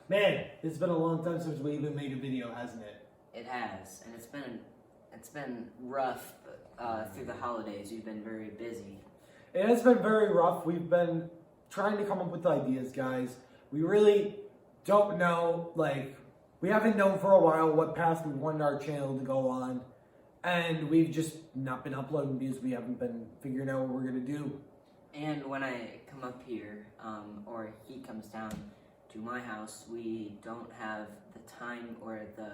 Man, it's been a long time since we even made a video, hasn't it? It has, and it's been rough through the holidays. You've been very busy. It has been very rough. We've been trying to come up with ideas, guys. We really don't know, we haven't known for a while what path we want our channel to go on. And we've just not been uploading because we haven't been figuring out what we're going to do. And when I come up here, or he comes down to my house, we don't have the time or the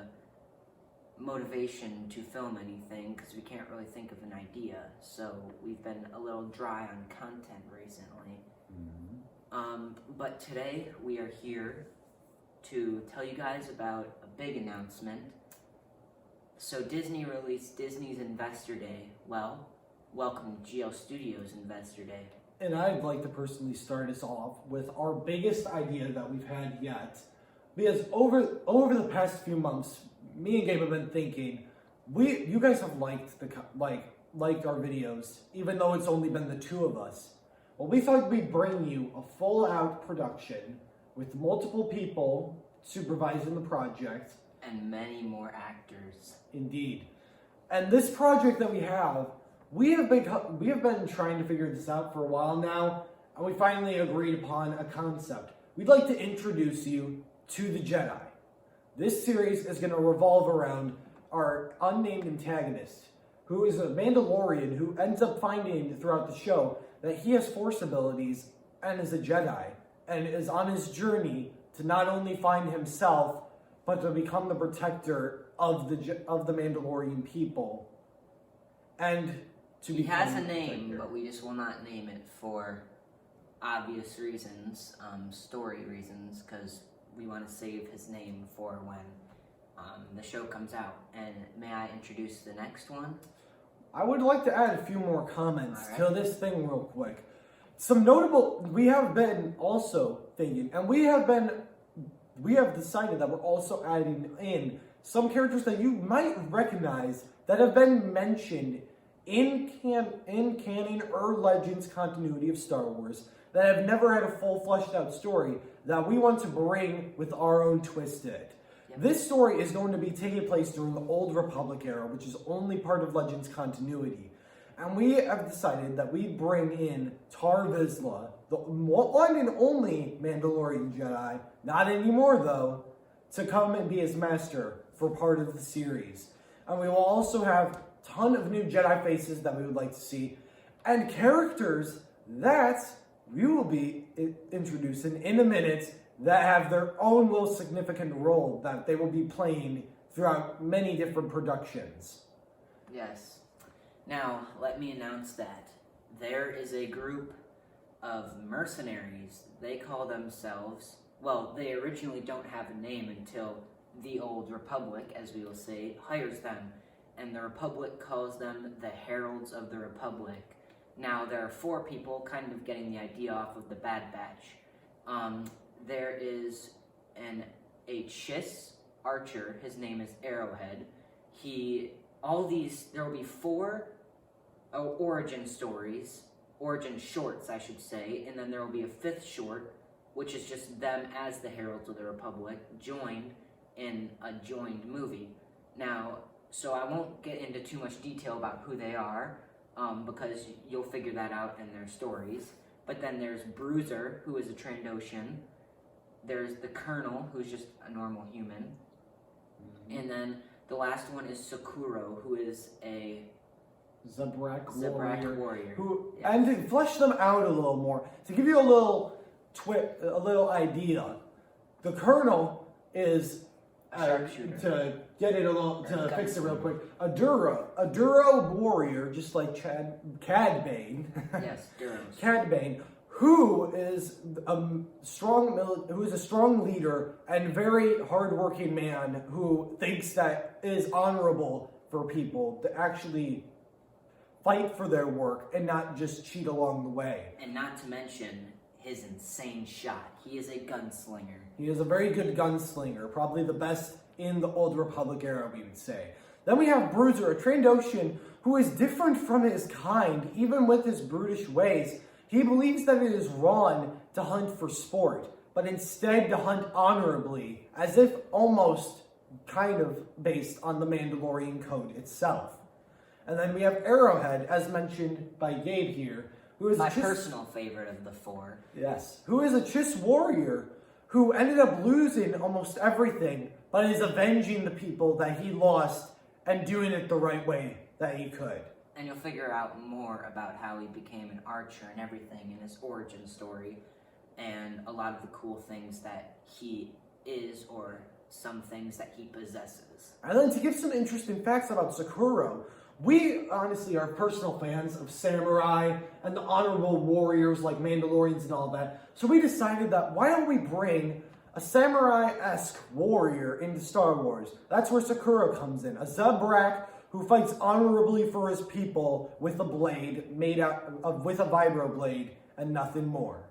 motivation to film anything because we can't really think of an idea. So we've been a little dry on content recently. But today we are here to tell you guys about a big announcement. So Disney released Disney's Investor Day. Well, welcome to GL Studios Investor Day. And I'd like to personally start us off with our biggest idea that we've had yet. Because over the past few months, me and Gabe have been thinking, you guys have liked our videos, even though it's only been the two of us. Well, we thought we'd bring you a full-out production with multiple people supervising the project. And many more actors. Indeed. And this project that we have been trying to figure this out for a while now, and we finally agreed upon a concept. We'd like to introduce you to the Jedi. This series is going to revolve around our unnamed antagonist, who is a Mandalorian who ends up finding throughout the show that he has Force abilities and is a Jedi, and is on his journey to not only find himself, but to become the protector of the Mandalorian people. And he has a name, but we just will not name it for obvious reasons, story reasons, because we want to save his name for when the show comes out. And may I introduce the next one? I would like to add a few more comments to this thing real quick. Some notable, we have been also thinking, and we have decided that we're also adding in some characters that you might recognize that have been mentioned in canon or Legends continuity of Star Wars that have never had a full fleshed out story that we want to bring with our own twist to it. Yep. This story is going to be taking place during the Old Republic era, which is only part of Legends continuity. And we have decided that we bring in Tar Vizsla, the one and only Mandalorian Jedi, not anymore though, to come and be his master for part of the series. And we will also have a ton of new Jedi faces that we would like to see, and characters that we will be introducing in a minute that have their own little significant role that they will be playing throughout many different productions. Yes. Now, let me announce that there is a group of mercenaries. They call themselves, well, they originally don't have a name until the Old Republic, as we will say, hires them. And the Republic calls them the Heralds of the Republic. Now, there are 4 people kind of getting the idea off of the Bad Batch. There is a Chiss archer. His name is Arrowhead. There will be 4 origin stories, origin shorts, I should say, and then there will be a 5th short, which is just them as the Heralds of the Republic, joined in a joined movie. Now, so I won't get into too much detail about who they are, because you'll figure that out in their stories. But then there's Bruiser, who is a Trandoshan. There's the Colonel, who's just a normal human. And then the last one is Sakuro, who is a Zabrak warrior. And to flesh them out a little more, to give you a little idea, the Colonel is to get it to fix it real quick. A Duro warrior, just like Cad Bane. Yes, Duros. Cad Bane, who is a strong leader and very hardworking man who thinks that it is honorable for people to actually fight for their work and not just cheat along the way. And not to mention his insane shot. He is a gunslinger. He is a very good gunslinger, probably the best in the Old Republic era, we would say. Then we have Bruiser, a Trandoshan who is different from his kind, even with his brutish ways. He believes that it is wrong to hunt for sport, but instead to hunt honorably, as if almost kind of based on the Mandalorian code itself. And then we have Arrowhead, as mentioned by Gabe here, who is My a personal favorite of the 4. Yes, who is a Chiss warrior who ended up losing almost everything, but is avenging the people that he lost and doing it the right way that he could. And you'll figure out more about how he became an archer and everything in his origin story, and a lot of the cool things that he is, or some things that he possesses. And then to give some interesting facts about Sakura, we honestly are personal fans of samurai and the honorable warriors like Mandalorians and all that. So we decided that why don't we bring a samurai-esque warrior into Star Wars? That's where Sakura comes in, a Zabrak who fights honorably for his people with a blade made out of, with a vibro blade and nothing more.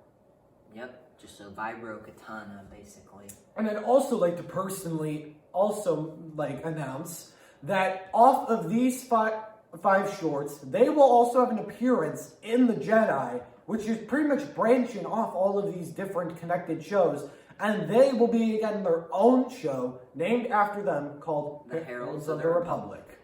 Yep, just a vibro katana, basically. And I'd also like to personally announce that off of these five shorts, they will also have an appearance in The Jedi, which is pretty much branching off all of these different connected shows. And they will be again their own show named after them called The Heralds of the Republic.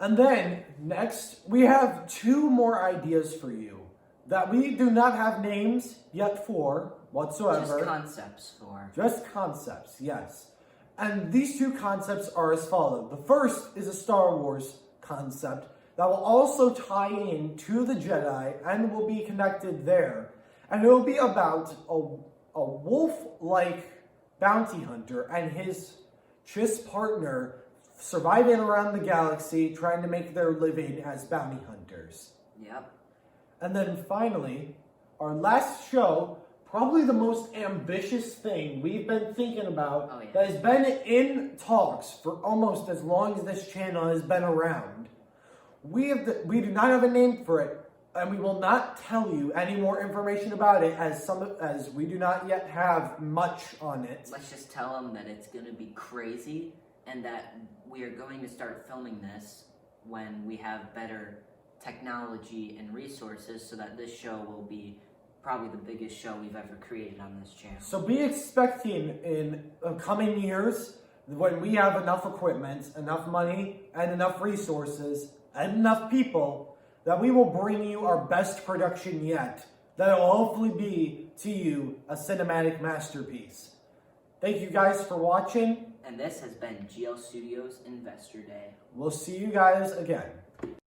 And then next, we have 2 more ideas for you that we do not have names yet for whatsoever. Just concepts for. Just concepts, yes. And these 2 concepts are as follows. The first is a Star Wars concept that will also tie in to the Jedi and will be connected there. And it will be about a wolf-like bounty hunter and his Chiss partner surviving around the galaxy, trying to make their living as bounty hunters. Yep. And then finally, our last show, probably the most ambitious thing we've been thinking about that has been in talks for almost as long as this channel has been around. We do not have a name for it, and we will not tell you any more information about it as we do not yet have much on it. Let's just tell them that it's going to be crazy, and that we are going to start filming this when we have better technology and resources, so that this show will be probably the biggest show we've ever created on this channel. So be expecting in coming years, when we have enough equipment, enough money, and enough resources, and enough people, that we will bring you our best production yet. That will hopefully be, to you, a cinematic masterpiece. Thank you guys for watching. And this has been GL Studios Investor Day. We'll see you guys again.